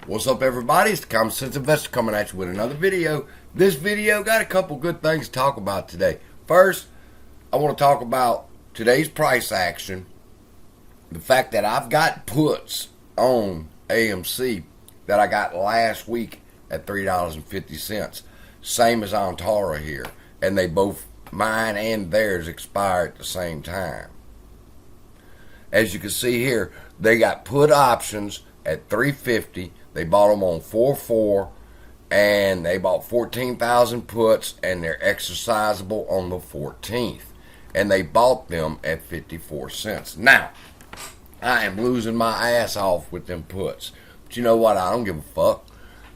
What's up, everybody? It's the Common Sense Investor coming at you with another video. This video got a couple good things to talk about today. First, I want to talk about today's price action. The fact that I've got puts on AMC that I got last week at $3.50. Same as on Tara here. And they both, mine and theirs, expire at the same time. As you can see here, they got put options at $3.50. They bought them on 4.4, and they bought 14,000 puts, and they're exercisable on the 14th. And they bought them at 54 cents. Now, I am losing my ass off with them puts. But you know what? I don't give a fuck.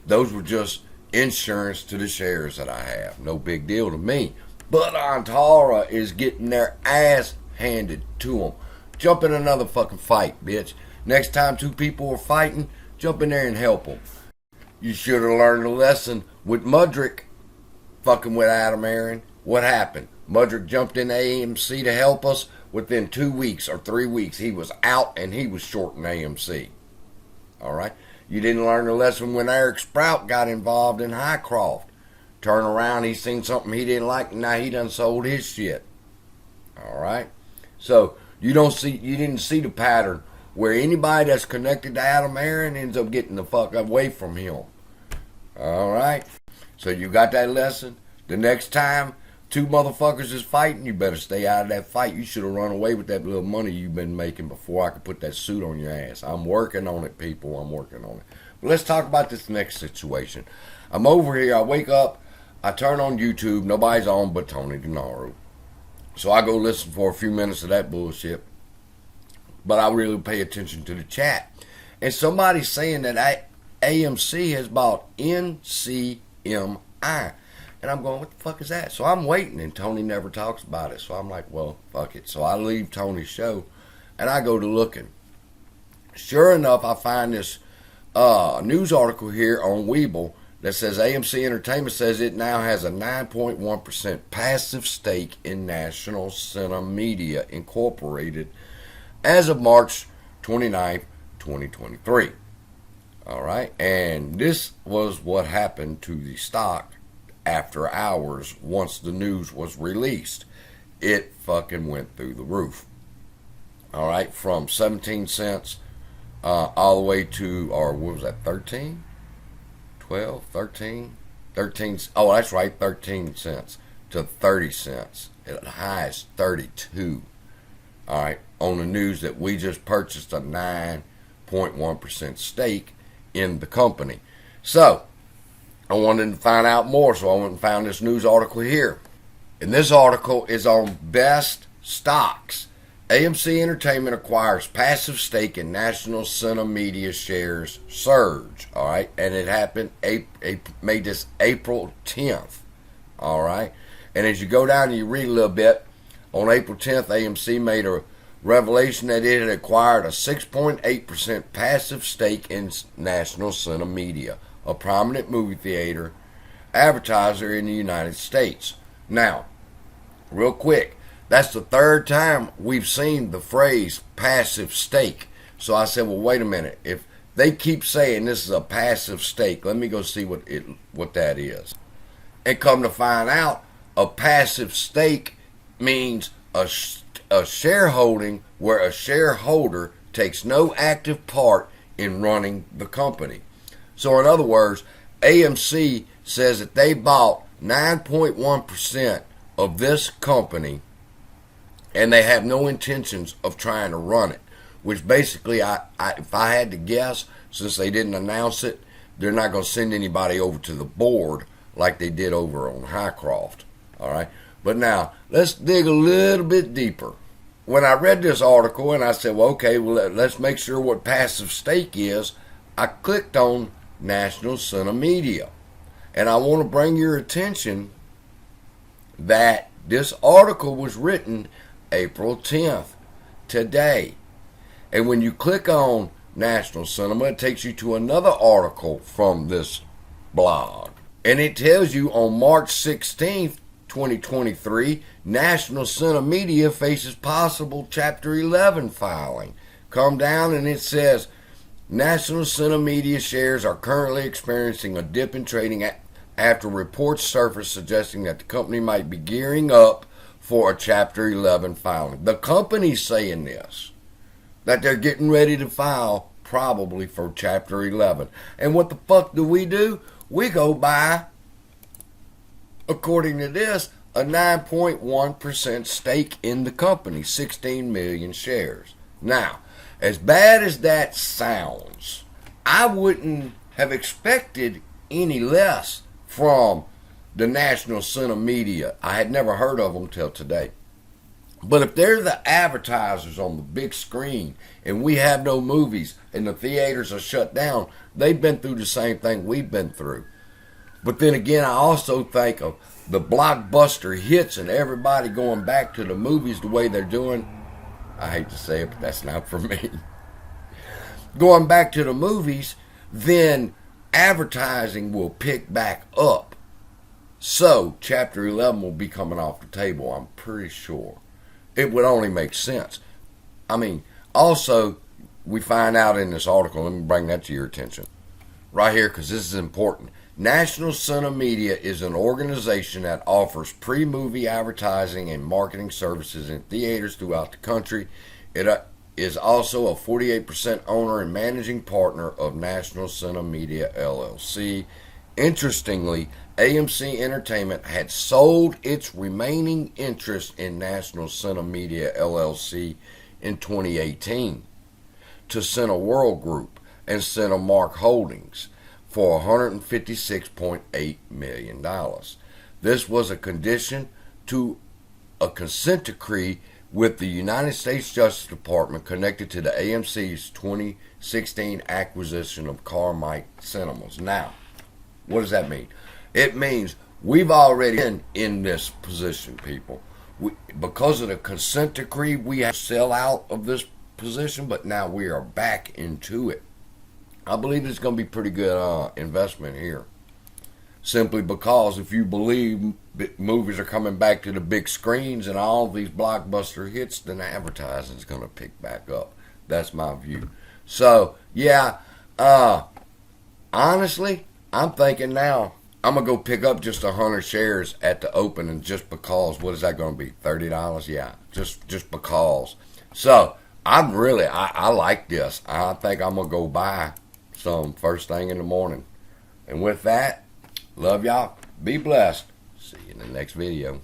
Those were just insurance to the shares that I have. No big deal to me. But Antara is getting their ass handed to them. Jump in another fucking fight, bitch. Next time two people are fighting, jump in there and help them. You should have learned a lesson with Mudrick fucking with Adam Aaron. What happened? Mudrick jumped in AMC to help us. Within 2 weeks or 3 weeks, he was out and he was shorting AMC. Alright? You didn't learn the lesson when Eric Sprout got involved in Highcroft. Turn around, he seen something he didn't like, and now he done sold his shit. Alright? So, you didn't see the pattern where anybody that's connected to Adam Aaron ends up getting the fuck away from him. Alright? So you got that lesson? The next time two motherfuckers is fighting, you better stay out of that fight. You should have run away with that little money you've been making before I could put that suit on your ass. I'm working on it, people. I'm working on it. But let's talk about this next situation. I'm over here. I wake up. I turn on YouTube. Nobody's on but Tony DeNaro. So I go listen for a few minutes of that bullshit. But I really pay attention to the chat. And somebody's saying that AMC has bought NCMI. And I'm going, what the fuck is that? So I'm waiting, and Tony never talks about it. So I'm like, well, fuck it. So I leave Tony's show, and I go to looking. Sure enough, I find this news article here on Webull that says AMC Entertainment says it now has a 9.1% passive stake in National Cinemedia Incorporated as of March 29th, 2023. Alright, and this was what happened to the stock after hours once the news was released. It fucking went through the roof. Alright, from 17 cents all the way to, or what was that, 13? 12, 13? 13, oh that's right, 13 cents to 30 cents. At the highest, 32. Alright, on the news that we just purchased a 9.1% stake in the company. So, I wanted to find out more, so I went and found this news article here. And this article is on best stocks. AMC Entertainment acquires passive stake in National Cinemedia shares surge. Alright, and it happened, made this April 10th. Alright, and as you go down and you read a little bit, on April 10th, AMC made a revelation that it had acquired a 6.8% passive stake in National Cinemedia, a prominent movie theater advertiser in the United States. Now, real quick, that's the third time we've seen the phrase passive stake. So I said, well, wait a minute. If they keep saying this is a passive stake, let me go see what that is. And come to find out, a passive stake means a shareholding where a shareholder takes no active part in running the company. So in other words, AMC says that they bought 9.1% of this company and they have no intentions of trying to run it. Which basically, if I had to guess, since they didn't announce it, they're not going to send anybody over to the board like they did over on Highcroft. Alright? But now, let's dig a little bit deeper. When I read this article and I said, well, okay, well, let's make sure what passive stake is, I clicked on National Cinemedia. And I want to bring your attention that this article was written April 10th, today. And when you click on National Cinema, it takes you to another article from this blog. And it tells you on March 16th, 2023, National Cinemedia faces possible Chapter 11 filing. Come down and it says, National Cinemedia shares are currently experiencing a dip in trading after reports surfaced suggesting that the company might be gearing up for a Chapter 11 filing. The company's saying this, that they're getting ready to file probably for Chapter 11. And what the fuck do? We go buy, according to this, a 9.1% stake in the company, 16 million shares. Now, as bad as that sounds, I wouldn't have expected any less from the National Cinemedia. I had never heard of them till today. But if they're the advertisers on the big screen and we have no movies and the theaters are shut down, they've been through the same thing we've been through. But then again, I also think of the blockbuster hits and everybody going back to the movies the way they're doing. I hate to say it, but that's not for me. Going back to the movies, then advertising will pick back up. So, Chapter 11 will be coming off the table, I'm pretty sure. It would only make sense. I mean, also, we find out in this article, let me bring that to your attention, right here, because this is important. National Cinemedia is an organization that offers pre-movie advertising and marketing services in theaters throughout the country. It is also a 48% owner and managing partner of National Cinemedia LLC. Interestingly, AMC Entertainment had sold its remaining interest in National Cinemedia LLC in 2018 to Cineworld Group and Cinemark Holdings for $156.8 million. This was a condition to a consent decree with the United States Justice Department connected to the AMC's 2016 acquisition of Carmike Cinemas. Now, what does that mean? It means we've already been in this position, people. Because of the consent decree, we have to sell out of this position, but now we are back into it. I believe it's going to be pretty good investment here. Simply because if you believe movies are coming back to the big screens and all these blockbuster hits, then advertising is going to pick back up. That's my view. So, yeah, honestly, I'm thinking now I'm going to go pick up just 100 shares at the opening just because. What is that going to be? $30? Yeah, just because. So, I like this. I think I'm going to go buy some first thing in the morning. And with that, love y'all. Be blessed. See you in the next video.